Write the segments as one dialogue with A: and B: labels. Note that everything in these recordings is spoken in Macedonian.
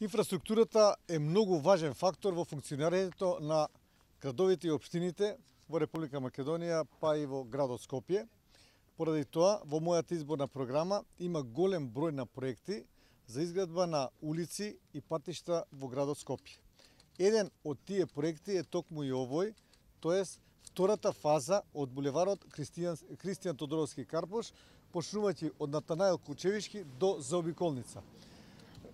A: Инфраструктурата е многу важен фактор во функционирањето на градовите и општините во Република Македонија, па и во градот Скопје. Поради тоа, во мојата изборна програма има голем број на проекти за изградба на улици и патишта во градот Скопје. Еден од тие проекти е токму и овој, тоест втората фаза од булеварот Кристијан Тодоровски Карпош, почнувајќи од Натанаил Кучевишки до заобиколница.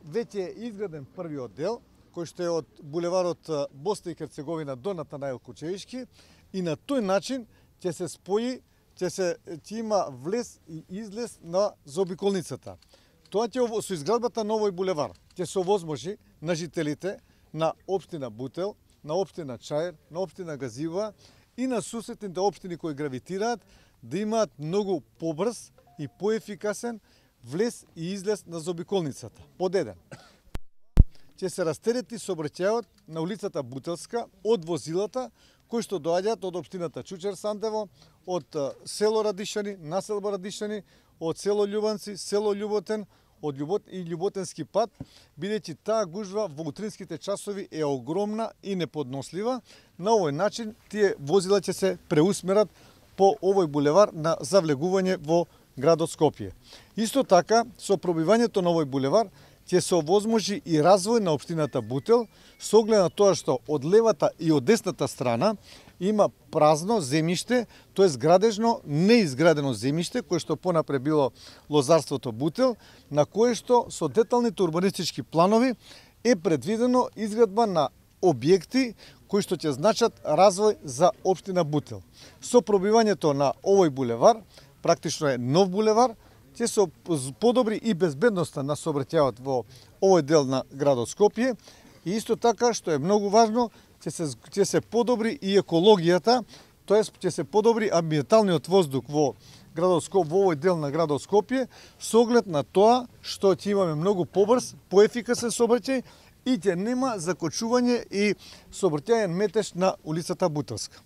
A: Веќе е изграден првиот дел, кој што е од булеварот Босна и Херцеговина до Натанаил Кучевишки, и на тој начин ќе се спои, ќе има влез и излез на заобиколницата. Тоа ќе со изградбата на овој булевар ќе се овозможи на жителите на општина Бутел, на општина Чаир, на општина Газива и на суседните општини кои гравитираат да имаат многу побрз и поефикасен влез и излез на заобиколницата. Под еден. Ќе се растерети сообраќајот на улицата Бутелска од возилата кои што доаѓаат од општината Чучер Сандево, од село Радишани, населба Радишани, од село Љубанци, село Љуботен, од Љуботенски пат, бидејќи таа гужва во утринските часови е огромна и неподнослива. На овој начин тие возила ќе се преусмерат по овој булевар на завлегување во градот Скопје. Исто така, со пробивањето на овој булевар ќе се овозможи и развој на општината Бутел, со оглед на тоа што од левата и од десната страна има празно земјиште, тоест градежно неизградено земјиште, кое што понапред било лозарството Бутел, на кое што со деталните урбанистички планови е предвидено изградба на објекти кои што ќе значат развој за општина Бутел. Со пробивањето на овој булевар, практично е нов булевар, ќе се подобри и безбедноста на сообраќајот во овој дел на градот Скопје и исто така, што е многу важно, ќе се подобри и екологијата, тоест ќе се подобри амбиенталниот воздух во градот Скопје, во овој дел на градот Скопје, со оглед на тоа што ќе имаме многу побрз, поефикасен сообраќај и ќе нема закочување и сообраќајен метеж на улицата Бутелска.